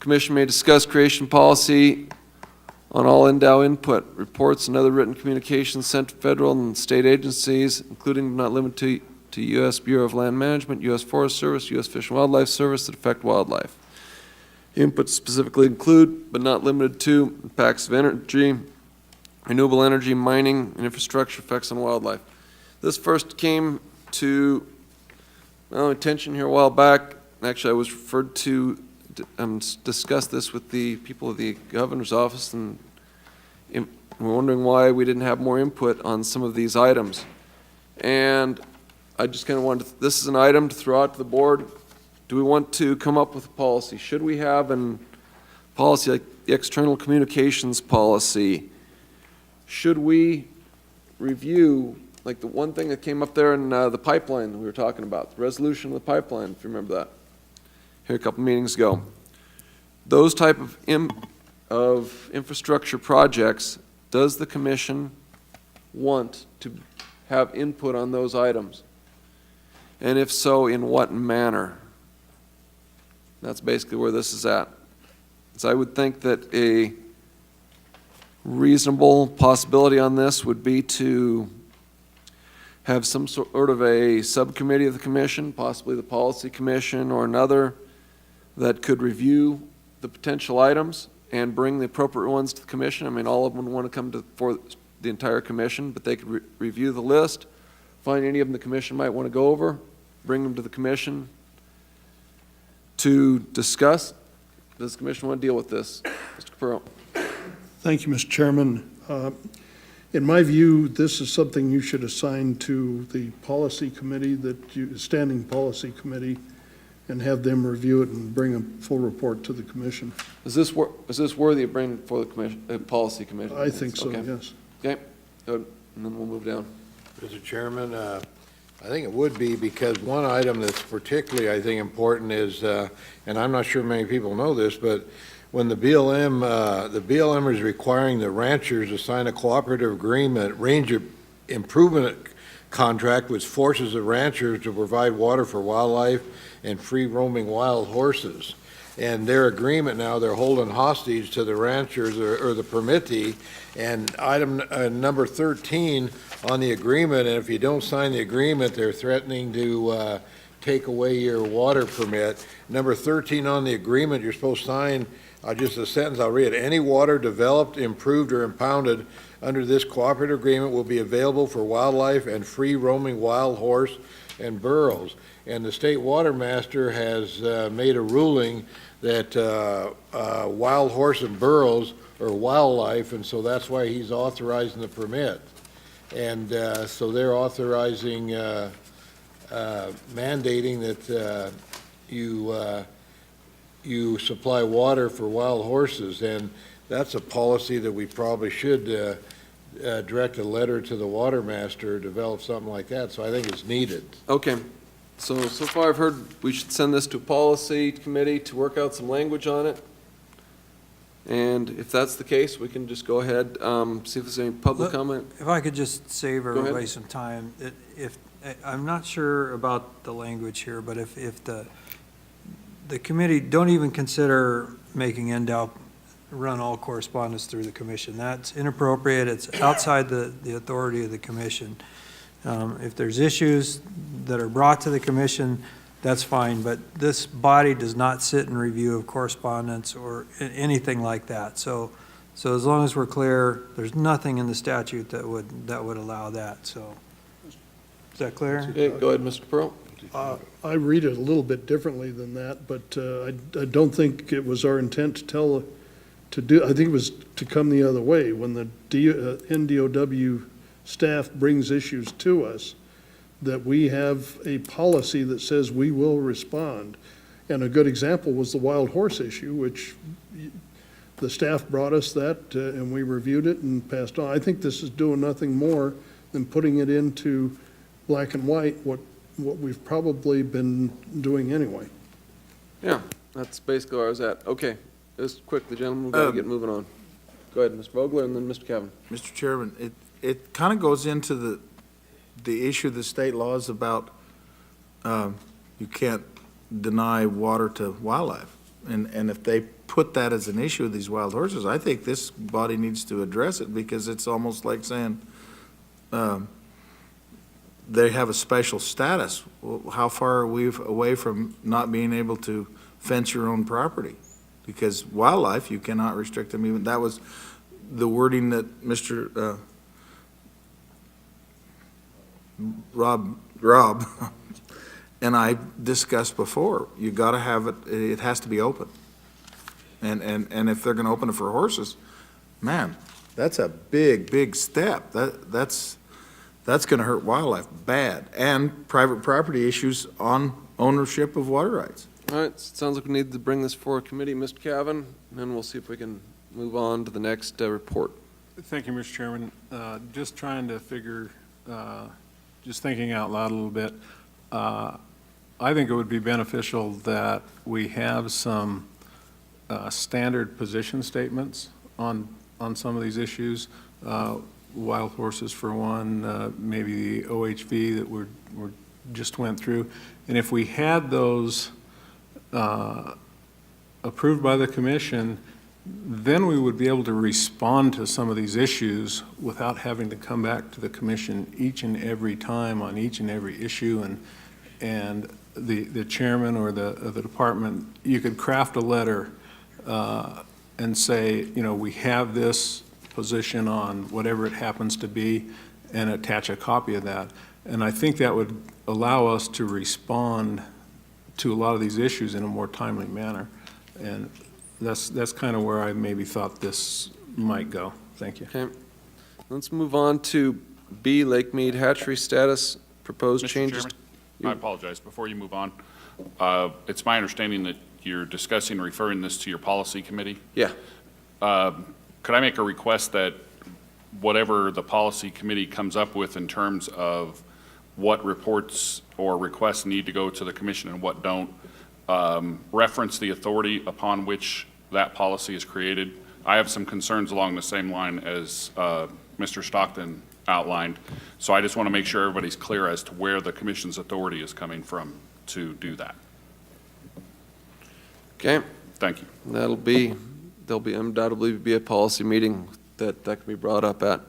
Commission may discuss creation policy on all NDOW input, reports, and other written communications sent to federal and state agencies, including but not limited to U.S. Bureau of Land Management, U.S. Forest Service, U.S. Fish and Wildlife Service that affect wildlife. Inputs specifically include, but not limited to, impacts of energy, renewable energy, mining, and infrastructure effects on wildlife. This first came to my attention here a while back. Actually, I was referred to discuss this with the people of the governor's office, and we're wondering why we didn't have more input on some of these items. And I just kind of wanted to, this is an item to throw out to the board. Do we want to come up with a policy? Should we have a policy like the external communications policy? Should we review, like the one thing that came up there in the pipeline that we were talking about, the resolution of the pipeline, if you remember that, here a couple meetings ago. Those type of infrastructure projects, does the commission want to have input on those items? And if so, in what manner? That's basically where this is at. So I would think that a reasonable possibility on this would be to have some sort of a subcommittee of the commission, possibly the policy commission or another, that could review the potential items and bring the appropriate ones to the commission. I mean, all of them would want to come to for the entire commission, but they could review the list, find any of them the commission might want to go over, bring them to the commission to discuss. Does the commission want to deal with this? Mr. Capurro. Thank you, Mr. Chairman. In my view, this is something you should assign to the policy committee, standing policy committee, and have them review it and bring a full report to the commission. Is this worthy of bringing for the commission, policy committee? I think so, okay. Yes. Okay, good. And then we'll move down. Mr. Chairman, I think it would be, because one item that's particularly, I think, important is, and I'm not sure many people know this, but when the BLM is requiring the ranchers to sign a cooperative agreement, ranger improvement contract, which forces the ranchers to provide water for wildlife and free roaming wild horses. And their agreement now, they're holding hostage to the ranchers or the permittee. And item number 13 on the agreement, and if you don't sign the agreement, they're threatening to take away your water permit. Number 13 on the agreement, you're supposed to sign just a sentence, I'll read it. Any water developed, improved, or impounded under this cooperative agreement will be available for wildlife and free roaming wild horse and burros. And the state water master has made a ruling that wild horse and burros are wildlife, and so that's why he's authorizing the permit. And so they're authorizing, mandating that you supply water for wild horses, and that's a policy that we probably should direct a letter to the water master, develop something like that. So I think it's needed. Okay. So far I've heard we should send this to a policy committee to work out some language on it. And if that's the case, we can just go ahead, see if there's any public comment. If I could just save everybody some time, I'm not sure about the language here, but if the committee don't even consider making NDOW run all correspondence through the commission. That's inappropriate. It's outside the authority of the commission. If there's issues that are brought to the commission, that's fine, but this body does not sit in review of correspondence or anything like that. So as long as we're clear, there's nothing in the statute that would allow that. So is that clear? Okay, go ahead, Mr. Pearl. I read it a little bit differently than that, but I don't think it was our intent to do. I think it was to come the other way. When the NDOW staff brings issues to us, that we have a policy that says we will respond. And a good example was the wild horse issue, which the staff brought us that, and we reviewed it and passed on. I think this is doing nothing more than putting it into black and white, what we've probably been doing anyway. Yeah, that's basically where I was at. Okay, just quickly, gentlemen, we've got to get moving on. Go ahead, Mr. Vogler, and then Mr. Kevin. Mr. Chairman, it kind of goes into the issue of the state laws about you can't deny water to wildlife. And if they put that as an issue with these wild horses, I think this body needs to address it, because it's almost like saying, they have a special status. Well, how far are we away from not being able to fence your own property? Because wildlife, you cannot restrict them even, that was the wording that Mr. Rob and I discussed before. You gotta have it, it has to be open. And if they're gonna open it for horses, man, that's a big step. That's gonna hurt wildlife bad, and private property issues on ownership of water rights. All right, sounds like we need to bring this for a committee, Mr. Cavan, and then we'll see if we can move on to the next report. Thank you, Mr. Chairman. Just trying to figure, just thinking out loud a little bit, I think it would be beneficial that we have some standard position statements on some of these issues. Wild horses for one, maybe the OHV that we're just went through. And if we had those approved by the commission, then we would be able to respond to some of these issues without having to come back to the commission each and every time on each and every issue. And the chairman or the department, you could craft a letter and say, you know, we have this position on whatever it happens to be, and attach a copy of that. And I think that would allow us to respond to a lot of these issues in a more timely manner. And that's kind of where I maybe thought this might go. Thank you. Okay, let's move on to B, Lake Mead hatchery status, proposed Mr. changes. Chairman, I apologize. Before you move on, it's my understanding that you're discussing referring this to your policy committee. Yeah. Could I make a request that whatever the policy committee comes up with in terms of what reports or requests need to go to the commission and what don't, reference the authority upon which that policy is created? I have some concerns along the same line as Mr. Stockton outlined, so I just want to make sure everybody's clear as to where the commission's authority is coming from to do that. Okay, Thank you. there'll be undoubtedly be a policy meeting that can be brought up at.